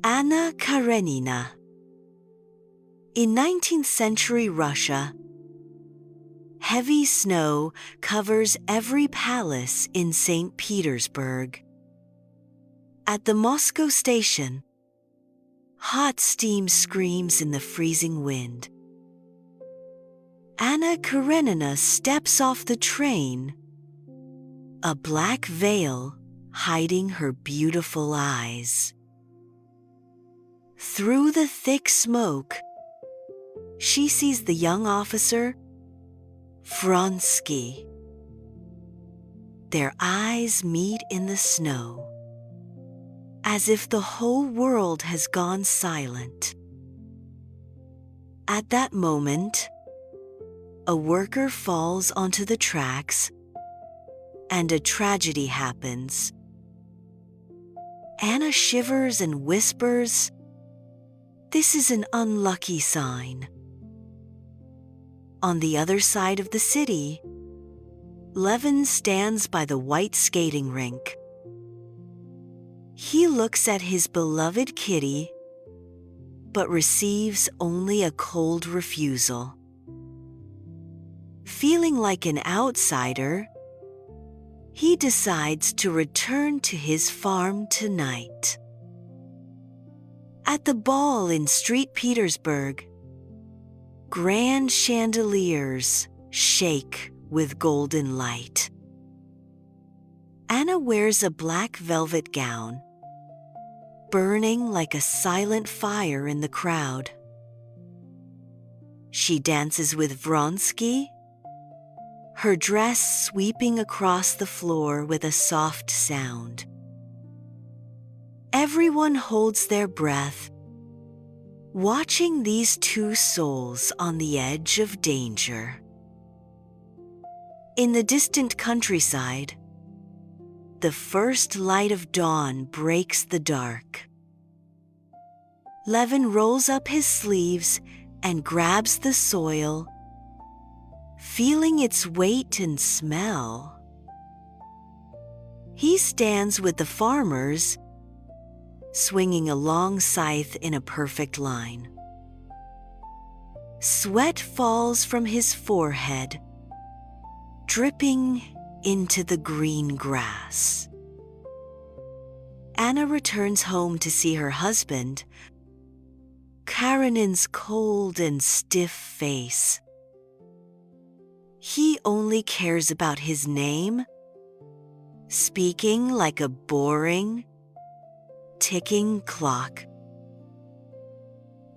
Anna Karenina. In 19th century Russia, heavy snow covers every palace in St. Petersburg. At the Moscow station, hot steam screams in the freezing wind. Anna Karenina steps off the train, a black veil hiding her beautiful eyes. Through the thick smoke, she sees the young officer, Vronsky. Their eyes meet in the snow, as if the whole world has gone silent. At that moment, a worker falls onto the tracks, and a tragedy happens. Anna shivers and whispers, "This is an unlucky sign." On the other side of the city, Levin stands by the white skating rink. He looks at his beloved Kitty, but receives only a cold refusal. Feeling like an outsider, he decides to return to his farm tonight. At the ball in St. Petersburg, grand chandeliers shake with golden light. Anna wears a black velvet gown, burning like a silent fire in the crowd. She dances with Vronsky, her dress sweeping across the floor with a soft sound. Everyone holds their breath, watching these two souls on the edge of danger. In the distant countryside, the first light of dawn breaks the dark. Levin rolls up his sleeves and grabs the soil, feeling its weight and smell. He stands with the farmers, swinging a long scythe in a perfect line. Sweat falls from his forehead, dripping into the green grass. Anna returns home to see her husband, Karenin's cold and stiff face. He only cares about his name, speaking like a boring, ticking clock.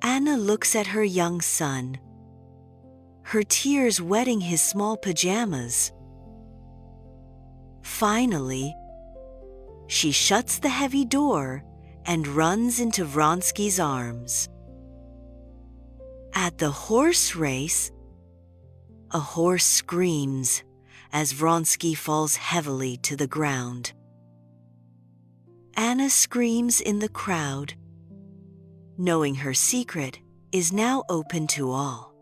Anna looks at her young son, her tears wetting his small pajamas. Finally, she shuts the heavy door and runs into Vronsky's arms. At the horse race, a horse screams as Vronsky falls heavily to the ground. Anna screams in the crowd, knowing her secret is now open to all.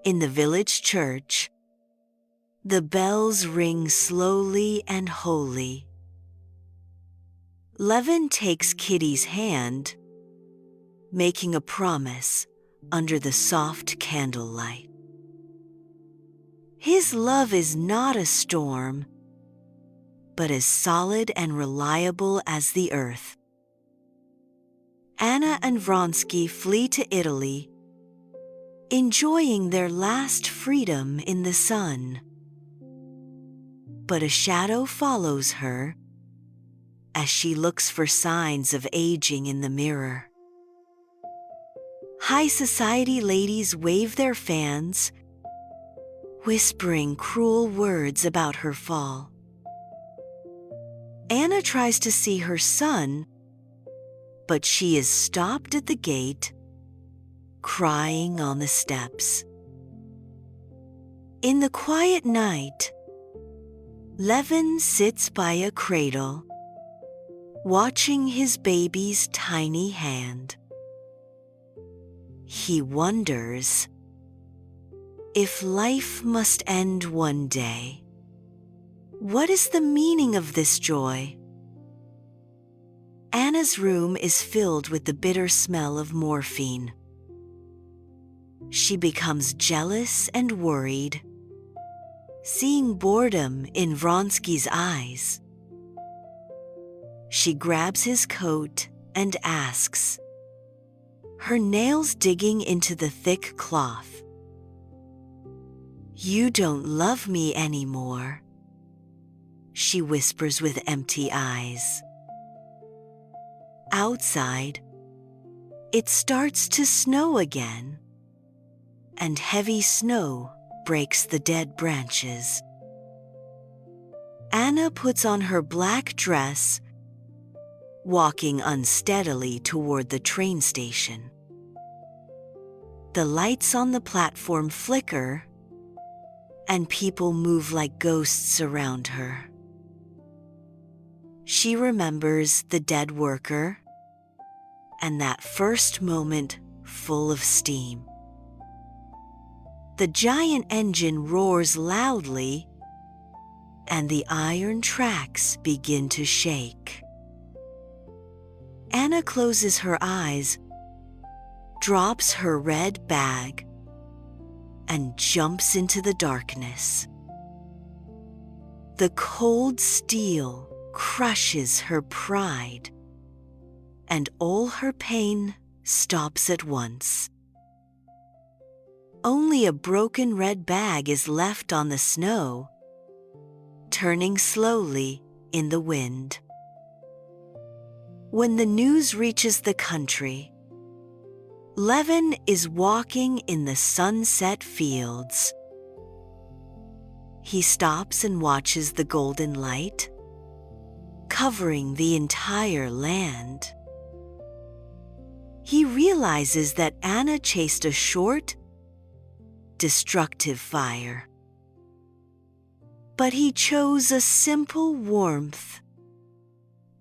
In the village church, the bells ring slowly and holy. Levin takes Kitty's hand, making a promise under the soft candlelight. His love is not a storm, but as solid and reliable as the earth. Anna and Vronsky flee to Italy, enjoying their last freedom in the sun. But a shadow follows her as she looks for signs of aging in the mirror. High society ladies wave their fans, whispering cruel words about her fall. Anna tries to see her son, but she is stopped at the gate, crying on the steps. In the quiet night, Levin sits by a cradle, watching his baby's tiny hand. He wonders, if life must end one day, what is the meaning of this joy? Anna's room is filled with the bitter smell of morphine. She becomes jealous and worried, seeing boredom in Vronsky's eyes. She grabs his coat and asks, her nails digging into the thick cloth, "You don't love me anymore," she whispers with empty eyes. Outside, it starts to snow again, and heavy snow breaks the dead branches. Anna puts on her black dress, walking unsteadily toward the train station. The lights on the platform flicker, and people move like ghosts around her. She remembers the dead worker and that first moment full of steam. The giant engine roars loudly, and the iron tracks begin to shake. Anna closes her eyes, drops her red bag, and jumps into the darkness. The cold steel crushes her pride, and all her pain stops at once. Only a broken red bag is left on the snow, turning slowly in the wind. When the news reaches the country, Levin is walking in the sunset fields. He stops and watches the golden light, covering the entire land. He realizes that Anna chased a short, destructive fire. But he chose a simple warmth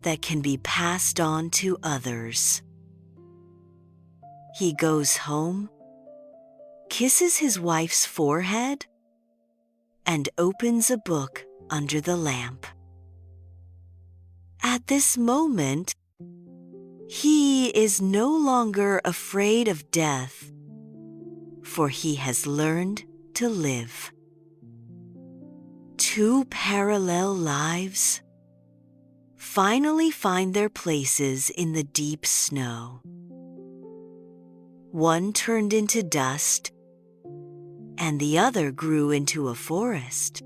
that can be passed on to others. He goes home, kisses his wife's forehead, and opens a book under the lamp. At this moment, he is no longer afraid of death, for he has learned to live. Two parallel lives finally find their places in the deep snow. One turned into dust, and the other grew into a forest.